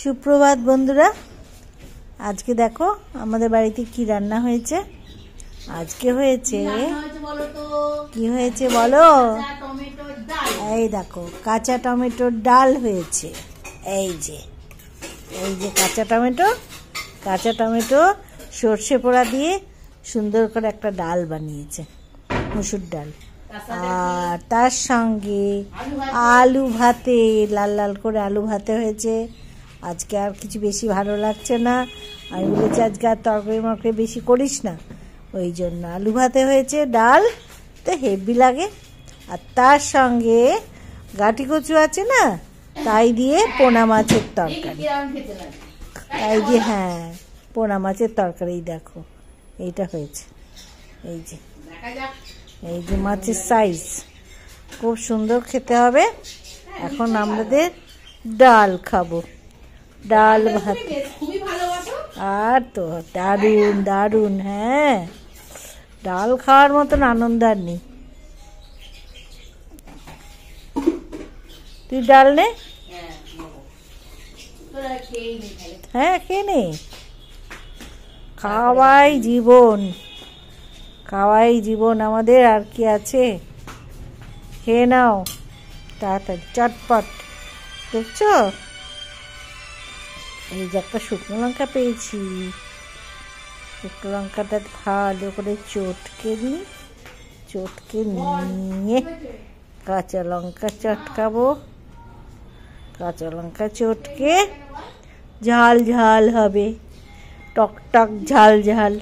সুপ্রভাত বন্ধুরা, আজকে দেখো আমাদের বাড়িতে কি রান্না হয়েছে। আজকে হয়েছে কি হয়েছে বলো? এই দেখো, কাঁচা টমেটোর ডাল হয়েছে। এই যে কাঁচা টমেটো সর্ষে পোড়া দিয়ে সুন্দর করে একটা ডাল বানিয়েছে, মসুর ডাল। আর তার সঙ্গে আলু ভাতে, লাল লাল করে আলু ভাতে হয়েছে। আজকে আর কিছু বেশি ভালো লাগছে না, আমি বলেছি আজকে আর তরকারি মরকারি বেশি করিস না, ওই জন্য আলু ভাতে হয়েছে। ডাল তো হেভি লাগে। আর তার সঙ্গে গাঁটি কচু আছে না, তাই দিয়ে পোনা মাছের তরকারি, হ্যাঁ পোনা মাছের তরকারি। দেখো এইটা হয়েছে, এই যে মাছের সাইজ খুব সুন্দর খেতে হবে। এখন আমাদের ডাল খাবো, ডাল ভাত। আর তো দারুণ দারুণ, হ্যাঁ ডাল খাওয়ার মতন আনন্দ আর নেই। তুই ডাল নে, হ্যাঁ খেয়ে নে। খাওয়াই জীবন আমাদের, আর কি আছে। খেয়ে নাও তাড়াতাড়ি, চটপট। দেখছো, এই যে একটা শুকনো লঙ্কা পেয়েছি, শুকনো লঙ্কাটা ভালো করে চটকে নিয়ে কাঁচা লঙ্কা চটকাবো। কাঁচা লঙ্কা চটকে ঝাল ঝাল হবে, টক টক ঝাল ঝাল।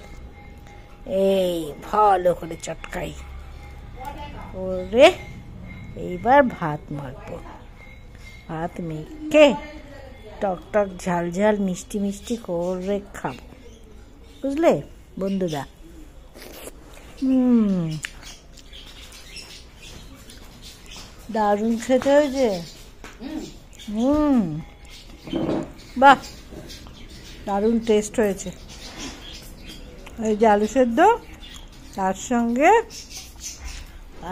এই ভালো করে চটকাই করে এইবার ভাত মাখবো। ভাত মেখে টক টক ঝাল ঝাল মিষ্টি মিষ্টি করে খাবো, বুঝলে বন্ধুরা। দারুণ খেতে হয়েছে। বাহ, দারুণ টেস্ট হয়েছে। এই যে আলু সেদ্ধ, তার সঙ্গে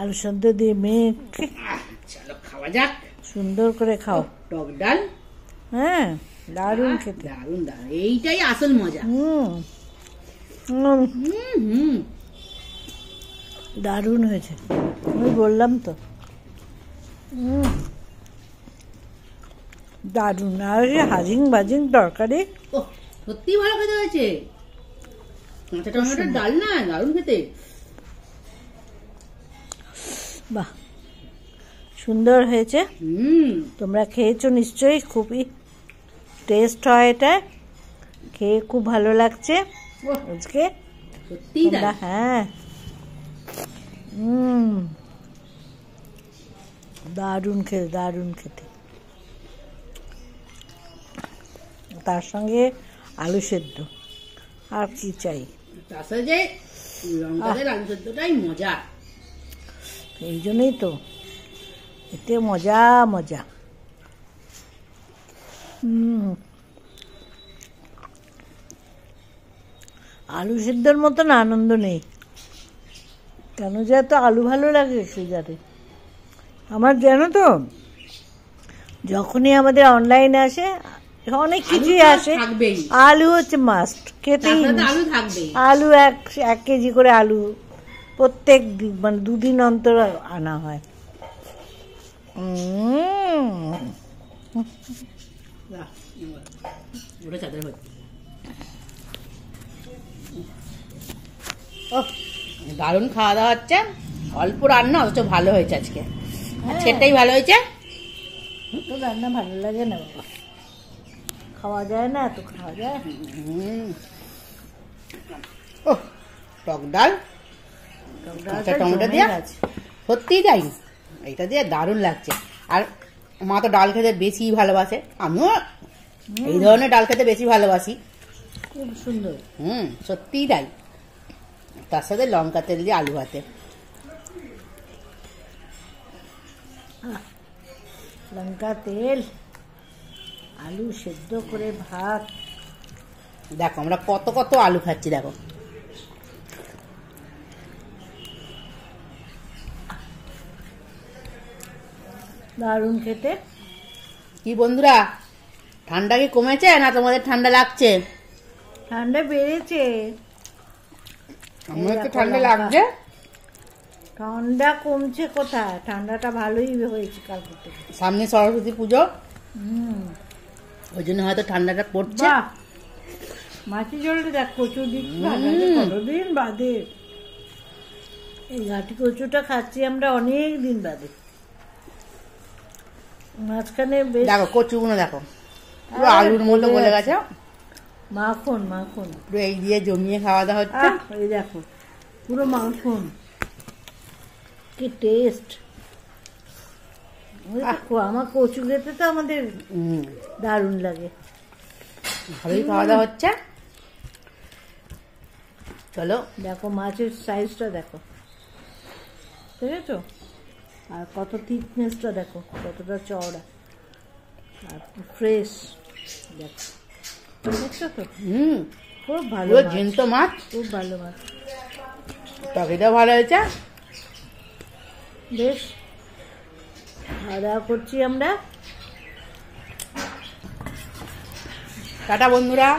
আলু সেদ্ধ দিয়ে মেখে খাওয়া যাক, সুন্দর করে খাও। টক ডাল, হ্যাঁ দারুণ খেতে, দারুণ এইটাই আসল মজা। দারুণ হয়েছে, আমি বললাম তো। দারুণ। আর হাজিং বাজিং তরকারি, সত্যি ভালো খেতে হয়েছে। কাঁচা টমেটোর ডাল না, দারুণ খেতে। বাহ, সুন্দর হয়েছে। তোমরা খেয়েছো নিশ্চয়ই, খুবই টেস্ট হয় এটা, খেয়ে খুব ভালো লাগছে আজকে। হ্যাঁ দারুণ খেতে। তার সঙ্গে আলু সেদ্ধ, আর কি চাই। আলু সেদ্ধটাই মজা, এই জন্যই তো এতে মজা। আলু সেদ্ধর মতন আনন্দ নেই, কেন যে এত আলু ভালো লাগে সে জানে। আমার জানো তো, যখনই আমাদের অনলাইনে আসে, অনেক কিছুই আসে, আলু হচ্ছে মাস্ট, খেতেই। আলু 1 কেজি করে আলু প্রত্যেক মানে 2 দিন অন্তর আনা হয়। দারুণ খাওয়া দাওয়া হচ্ছে, অল্প রান্না অথচ ভালো হয়েছে আজকে। সেটাই ভালো হয়েছে। তো রান্না ভালো লাগে না বাবা, খাওয়া যায় না, এত খাওয়া যায়। টক ডাল, টমেটো দিয়ে সত্যিই তাই, এটা দিয়ে দারুণ লাগছে। আর মা তো ডাল খেতে বেশি ভালোবাসে, আমিও এই ধরনের ডাল খেতে বেশি ভালোবাসি। খুব সুন্দর। সত্যিই তাই। তার সাথে লঙ্কা তেল দিয়ে আলু ভাতে, লঙ্কা তেল আলু সেদ্ধ করে ভাত। দেখো আমরা কত কত আলু খাচ্ছি, দেখো। দারুণ খেতে। কি বন্ধুরা, ঠান্ডা কি কমেছে না তোমাদের ঠান্ডা লাগছে? ঠান্ডা বেড়েছে। আমার তো ঠান্ডা লাগছে। ঠান্ডা কমছে কোথায়? ঠান্ডাটা ভালোই হয়েছে কালকে থেকে। সামনে সরস্বতী পুজো, হুম, ওই জন্য হয়তো ঠান্ডাটা পড়ছে। বাহ, মাছের ঝোলটা দেখ, কচু দিচ্ছি কতদিন বাদে। এই ঘাটি কচুটা খাচ্ছি আমরা অনেক দিন বাদে। মাঝখানে বেশ দেখো কচুগুলো দেখো, পুরো আলুর মতো গলে গেছে। মাখন মাখন পুরো এই দিয়ে জমিয়ে খাওয়া দাওয়া হচ্ছে। এই দেখো পুরো মাখন, কি টেস্ট। আমার কচু খেতে তো আমাদের দারুণ লাগে। ভালোই খাওয়া দাওয়া হচ্ছে। চলো দেখো মাছের সাইজটা দেখো, দেখেছো? আর কত থিকনেসটা দেখো, কতটা চওড়া আর ফ্রেশ। দেখো, দেখছো তো? খুব ভালো পুরো মাছ, জ্যান্ত মাছ, খুব ভালো মাছ। তরকারিটাও ভালো হয়েছে। বেশ, খাওয়া দাওয়া করছি আমরা। টাটা বন্ধুরা।